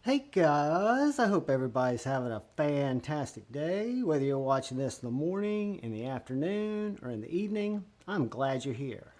Hey guys, I hope everybody's having a fantastic day. Whether you're watching this in the morning, in the afternoon, or in the evening, I'm glad you're here.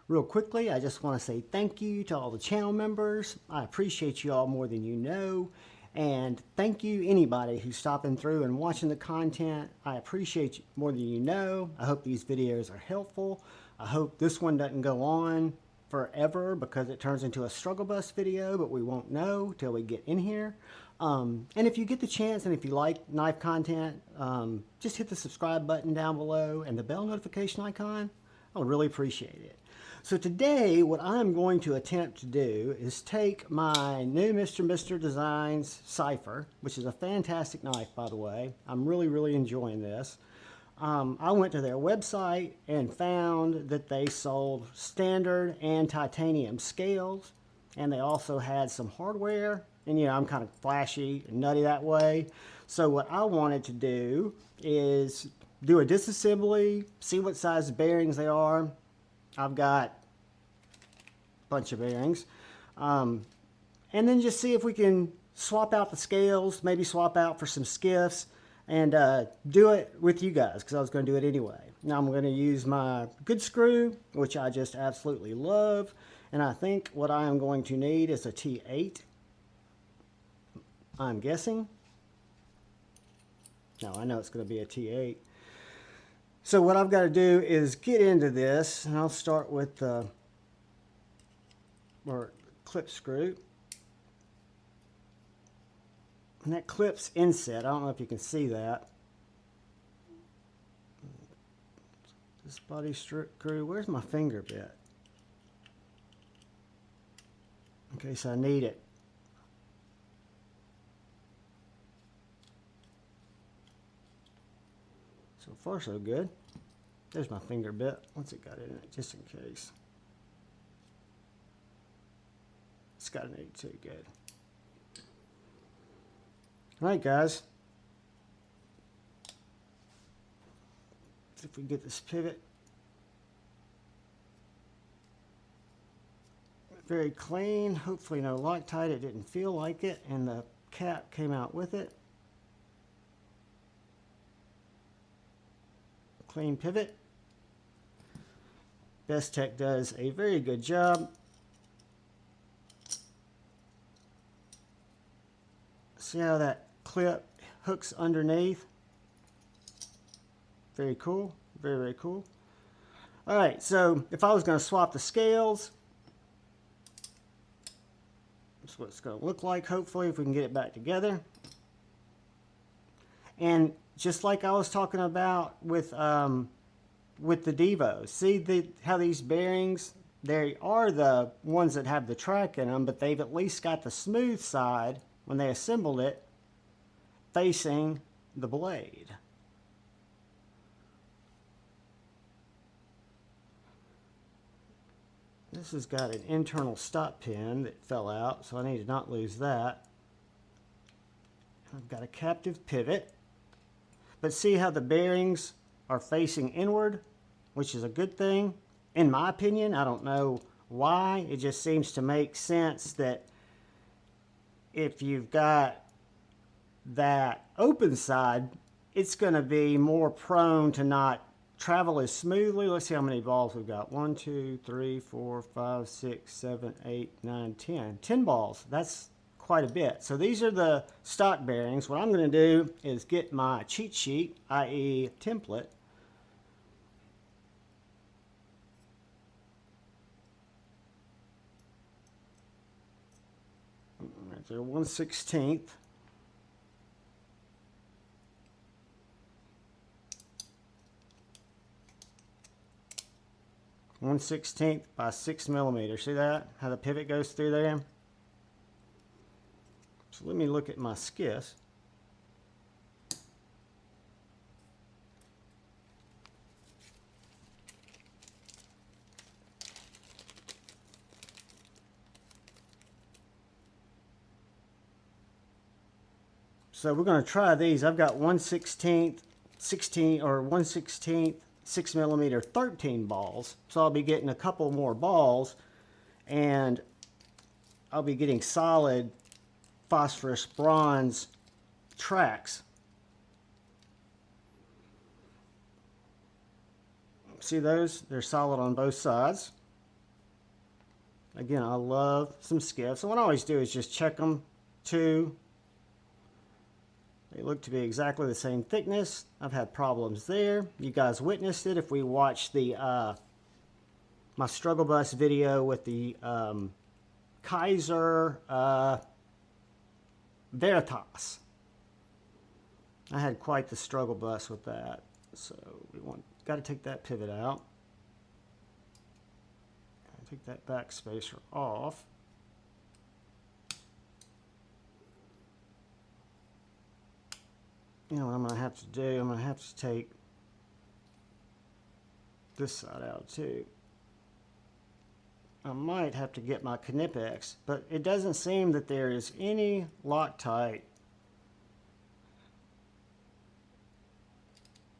Real quickly, I just want to say thank you to all the channel members. I appreciate you all more than you know. And thank you anybody who's stopping through and watching the content. I appreciate you more than you know. I hope these videos are helpful. I hope this one doesn't go on forever because it turns into a struggle bus video, but we won't know till we get in here. And if you get the chance and if you like knife content, just hit the subscribe button down below and the bell notification icon. I would really appreciate it. So today, what I'm going to attempt to do is take my new Mr. Designs Cipher, which is a fantastic knife, by the way. I'm really enjoying this. I went to their website and found that they sold standard and titanium scales, and they also had some hardware. And you know, I'm kind of flashy and nutty that way. So what I wanted to do is do a disassembly, see what size bearings they are. I've got a bunch of bearings. And then just see if we can swap out the scales, maybe swap out for some skiffs, and do it with you guys because I was going to do it anyway. Now I'm going to use my good screw, which I just absolutely love. And I think what I am going to need is a T8. I'm guessing. No, I know it's going to be a T8. So what I've got to do is get into this, and I'll start with the clip screw. And that clip's inset. I don't know if you can see that. This body screw, where's my finger bit? In case I need it. So far so good. There's my finger bit. What's it got in it, just in case? It's got an 82, good. Alright guys. See if we can get this pivot. Very clean, hopefully no Loctite. It didn't feel like it, and the cap came out with it. Clean pivot. Best Tech does a very good job. See how that clip hooks underneath? Very cool. Very cool. Alright, so if I was going to swap the scales, that's what it's going to look like, hopefully, if we can get it back together. And just like I was talking about with the Devos, see how these bearings, they are the ones that have the track in them, but they've at least got the smooth side when they assembled it facing the blade. This has got an internal stop pin that fell out, so I need to not lose that. I've got a captive pivot. But see how the bearings are facing inward, which is a good thing. In my opinion, I don't know why. It just seems to make sense that if you've got that open side, it's going to be more prone to not travel as smoothly. Let's see how many balls we've got. 1, 2, 3, 4, 5, 6, 7, 8, 9, 10. 10 balls. That's quite a bit. So these are the stock bearings. What I'm going to do is get my cheat sheet, i.e. template. Right there, 1/16. .1/16 by 6 millimeters. See that? How the pivot goes through there? So let me look at my skiffs. So we're going to try these. I've got 1/16, 16 or 1/16, 6 millimeter 13 balls. So I'll be getting a couple more balls, and I'll be getting solid phosphorus bronze tracks. See those? They're solid on both sides. Again, I love some Skiff. So what I always do is just check them too. They look to be exactly the same thickness. I've had problems there. You guys witnessed it if we watched the my struggle bus video with the Kaiser Veritas. I had quite the struggle bus with that. So we got to take that pivot out. Take that back spacer off. You know what I'm going to have to do? I'm going to have to take this side out too. I might have to get my Knipex, but it doesn't seem that there is any Loctite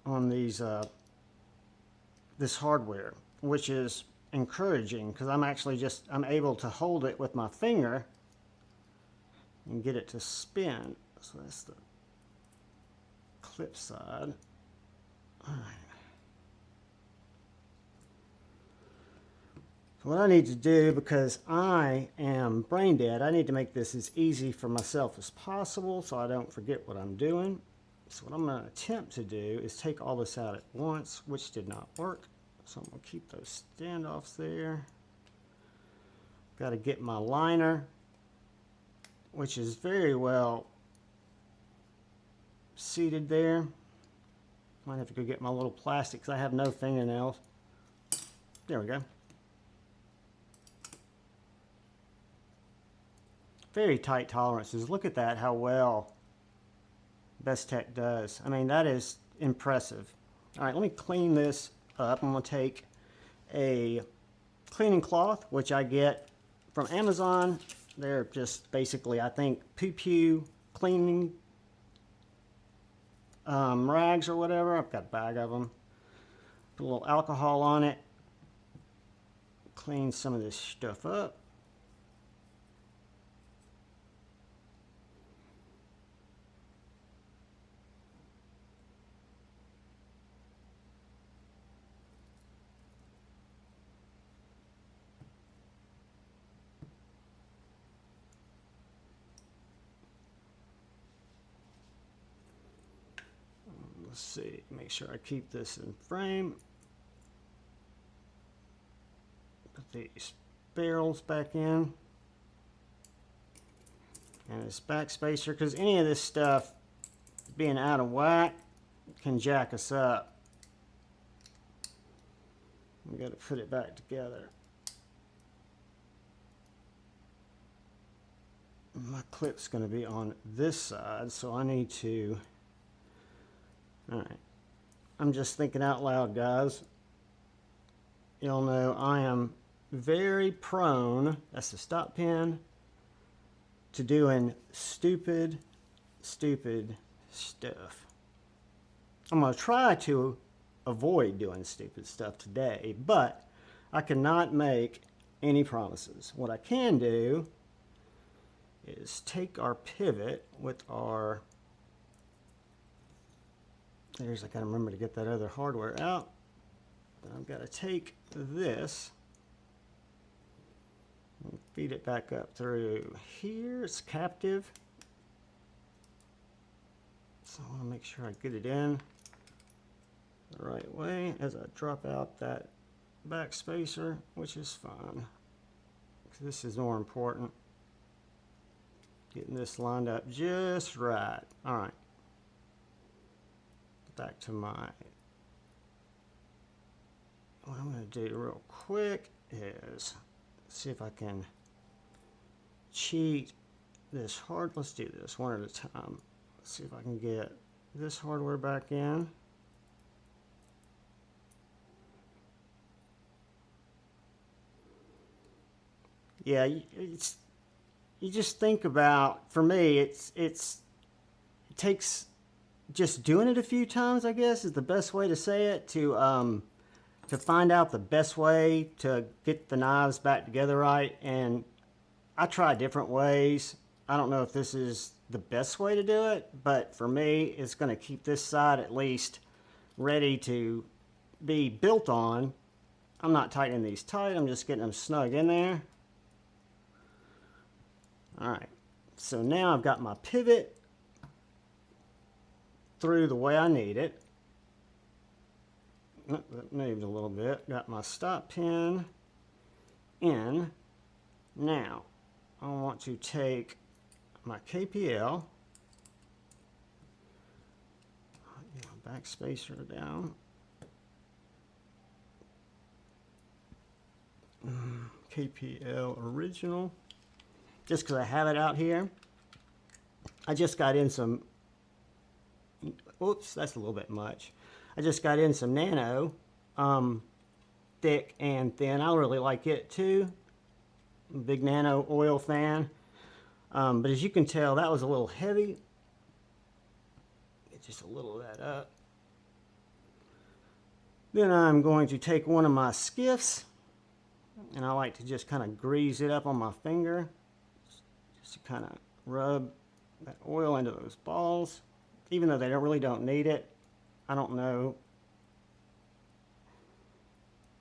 on these this hardware, which is encouraging because I'm able to hold it with my finger and get it to spin. So that's the clip side. All right. So what I need to do, because I am brain dead, I need to make this as easy for myself as possible so I don't forget what I'm doing. So what I'm going to attempt to do is take all this out at once, which did not work. So I'm going to keep those standoffs there. Got to get my liner, which is very well seated there. Might have to go get my little plastic because I have no fingernails. There we go. Very tight tolerances. Look at that, how well Best Tech does. I mean, that is impressive. All right, let me clean this up. I'm going to take a cleaning cloth, which I get from Amazon. They're just basically, I think, poo-poo cleaning rags or whatever. I've got a bag of them. Put a little alcohol on it. Clean some of this stuff up. Let's see, make sure I keep this in frame. Put these barrels back in. And this back spacer, because any of this stuff being out of whack can jack us up. We got to put it back together. My clip's going to be on this side, so I need to... Alright, I'm just thinking out loud, guys. You'll know I am very prone, that's the stop pin, to doing stupid stuff. I'm going to try to avoid doing stupid stuff today, but I cannot make any promises. What I can do is take our pivot with our... I got to remember to get that other hardware out. I've got to take this and feed it back up through here. It's captive. So I want to make sure I get it in the right way as I drop out that back spacer, which is fine. This is more important. Getting this lined up just right. All right. Back to my, what I'm going to do real quick is see if I can cheat this hard. Let's do this one at a time. Let's see if I can get this hardware back in. Yeah, it's, you just think about, for me, it takes just doing it a few times, I guess, is the best way to say it, to find out the best way to get the knives back together right. And I try different ways. I don't know if this is the best way to do it, but for me, it's going to keep this side at least ready to be built on. I'm not tightening these tight, I'm just getting them snug in there. Alright, so now I've got my pivot through the way I need it. That moved a little bit. Got my stop pin in. Now, I want to take my KPL, back spacer down, KPL original, just because I have it out here. I just got in some, oops, that's a little bit much. I just got in some nano, thick and thin. I really like it too. Big nano oil fan. But as you can tell, that was a little heavy. Get just a little of that up. Then I'm going to take one of my skiffs, and I like to just kind of grease it up on my finger, just to kind of rub that oil into those balls, even though they really don't need it. I don't know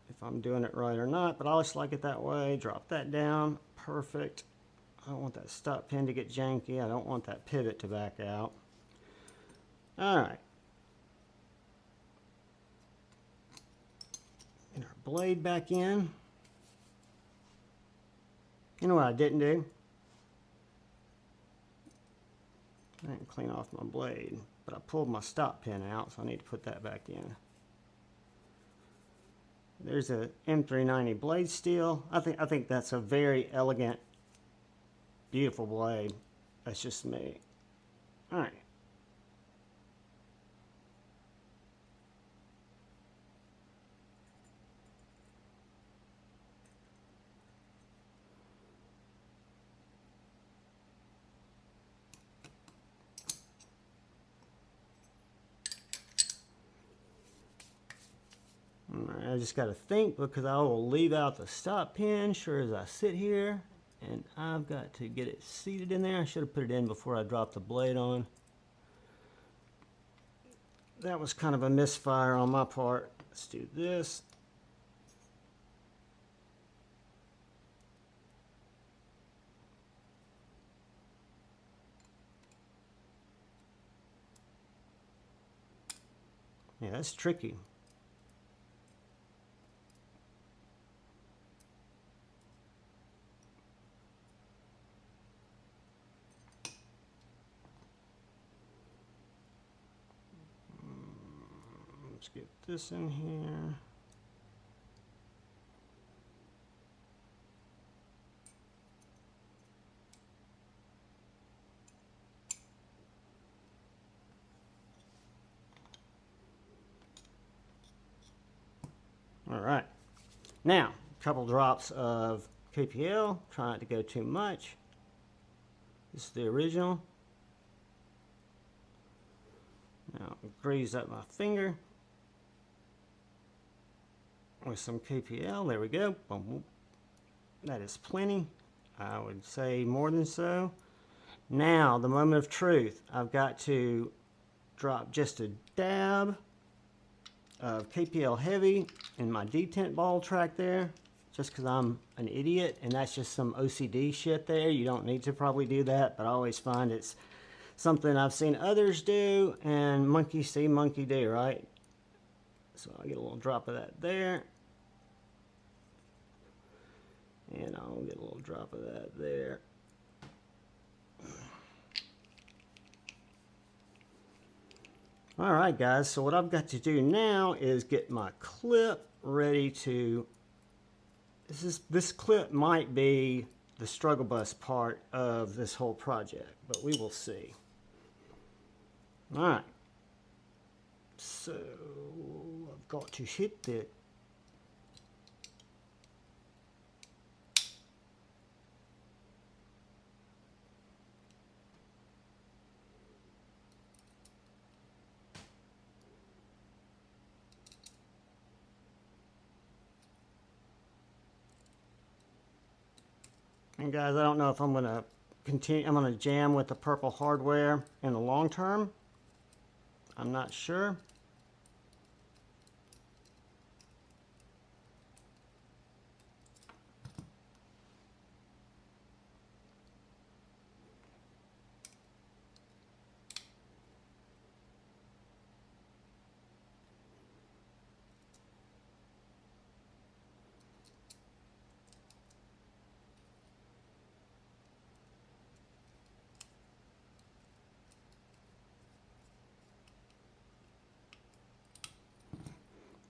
if I'm doing it right or not, but I just like it that way. Drop that down. Perfect. I don't want that stop pin to get janky. I don't want that pivot to back out. Alright. Get our blade back in. You know what I didn't do? I didn't clean off my blade, but I pulled my stop pin out, so I need to put that back in. There's a M390 blade steel. I think that's a very elegant, beautiful blade. That's just me. All right. I just got to think, because I will leave out the stop pin sure as I sit here, and I've got to get it seated in there. I should have put it in before I dropped the blade on. That was kind of a misfire on my part. Let's do this. Yeah, that's tricky. Let's get this in here. All right. Now, a couple drops of KPL. Try not to go too much. This is the original. Now, grease up my finger with some KPL. There we go. Boom. That is plenty. I would say more than so. Now, the moment of truth. I've got to drop just a dab of KPL heavy in my detent ball track there, just because I'm an idiot, and that's just some OCD shit there. You don't need to probably do that, but I always find it's something I've seen others do, and monkey see, monkey do, right? So I'll get a little drop of that there. And I'll get a little drop of that there. Alright guys, so what I've got to do now is get my clip ready to... This clip might be the struggle bus part of this whole project, but we will see. Alright, so I've got to hit it. And guys, I don't know if I'm going to I'm going to jam with the purple hardware in the long term. I'm not sure.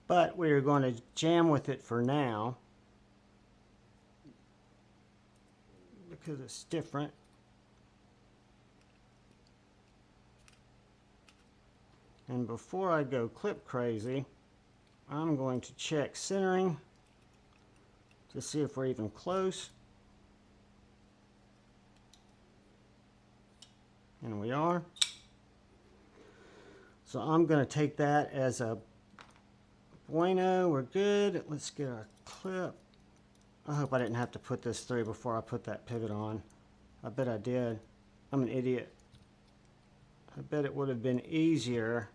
But we're going to jam with it for now because it's different. And before I go clip crazy, I'm going to check centering to see if we're even close. And we are. So I'm going to take that as a bueno. We're good. Let's get our clip. I hope I didn't have to put this through before I put that pivot on. I bet I did. I'm an idiot. I bet it would have been easier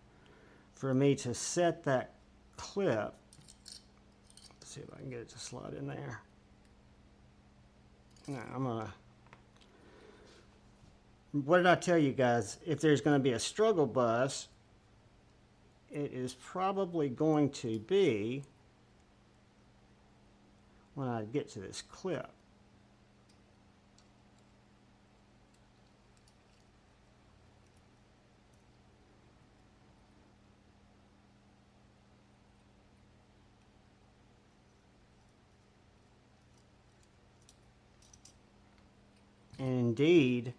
for me to set that clip. Let's see if I can get it to slide in there. Now I'm gonna. What did I tell you guys? If there's going to be a struggle bus, it is probably going to be when I get to this clip. And indeed,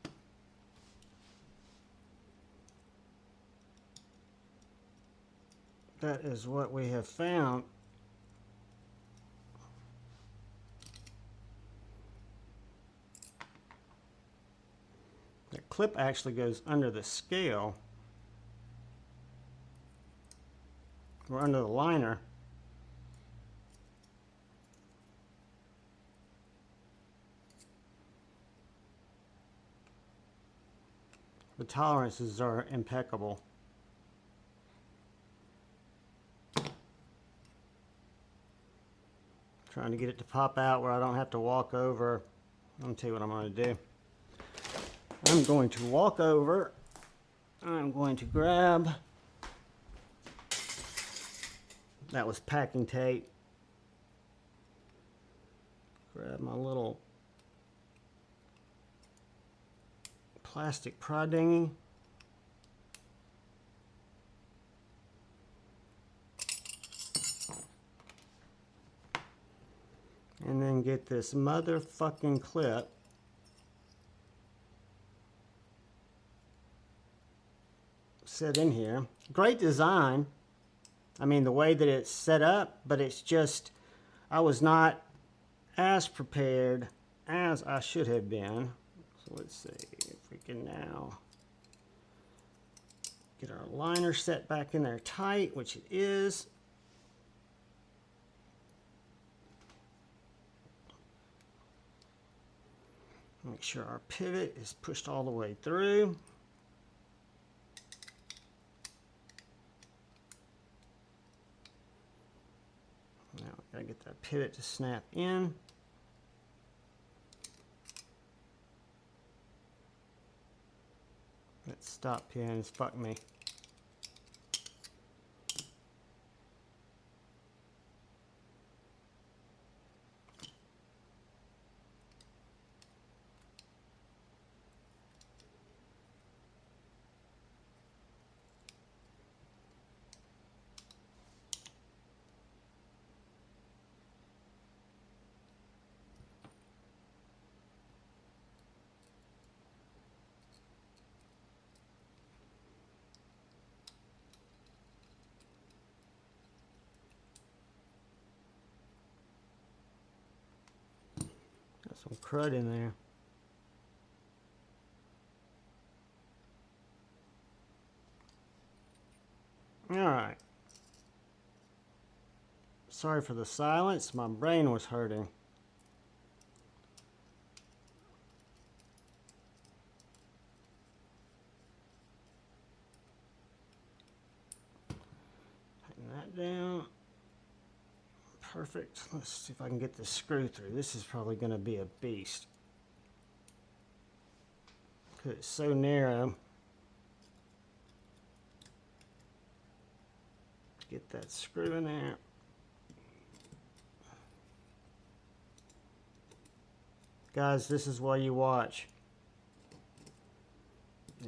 that is what we have found. The clip actually goes under the scale, or under the liner. The tolerances are impeccable. Trying to get it to pop out where I don't have to walk over. I'll tell you what I'm going to do. I'm going to walk over. I'm going to grab, that was packing tape. Grab my little plastic prod dinghy. And then get this motherfucking clip set in here. Great design. I mean, the way that it's set up, but it's just, I was not as prepared as I should have been. So let's see if we can now get our liner set back in there tight, which it is. Make sure our pivot is pushed all the way through. Now we gotta get that pivot to snap in. That stop pins fuck me. Got some crud in there. Alright. Sorry for the silence, my brain was hurting. perfect. Let's see if I can get this screw through. This is probably going to be a beast, because it's so narrow. Get that screw in there. Guys, this is why you watch.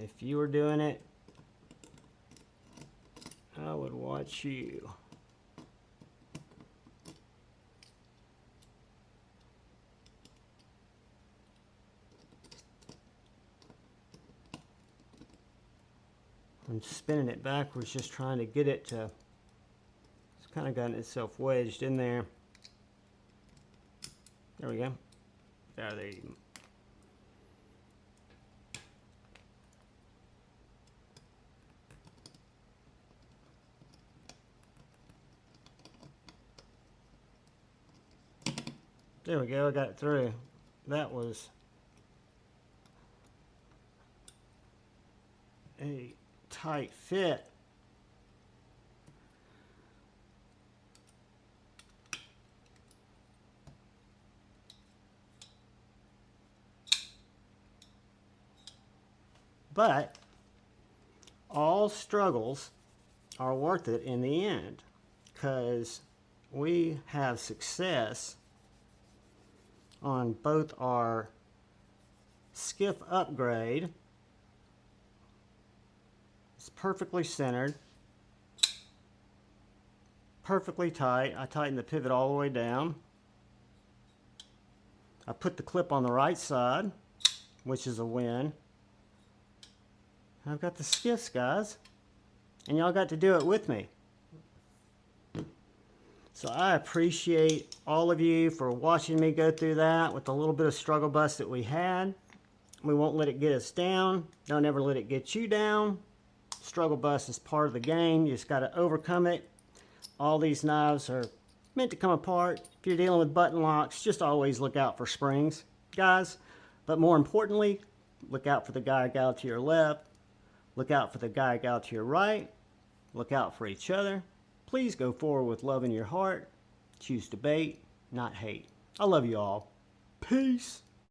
If you were doing it, I would watch you. I'm spinning it backwards, just trying to get it to, it's kind of gotten itself wedged in there. There we go. There you go. There we go, I got it through. That was a tight fit. But all struggles are worth it in the end, because we have success on both our Skiff upgrade. It's perfectly centered, perfectly tight. I tightened the pivot all the way down. I put the clip on the right side, which is a win. I've got the skiffs, guys, and y'all got to do it with me. So I appreciate all of you for watching me go through that with a little bit of struggle bus that we had. We won't let it get us down. Don't ever let it get you down. Struggle bus is part of the game. You just got to overcome it. All these knives are meant to come apart. If you're dealing with button locks, just always look out for springs, guys. But more importantly, look out for the guy or gal to your left. Look out for the guy or gal to your right. Look out for each other. Please go forward with love in your heart. Choose debate, not hate. I love you all. Peace.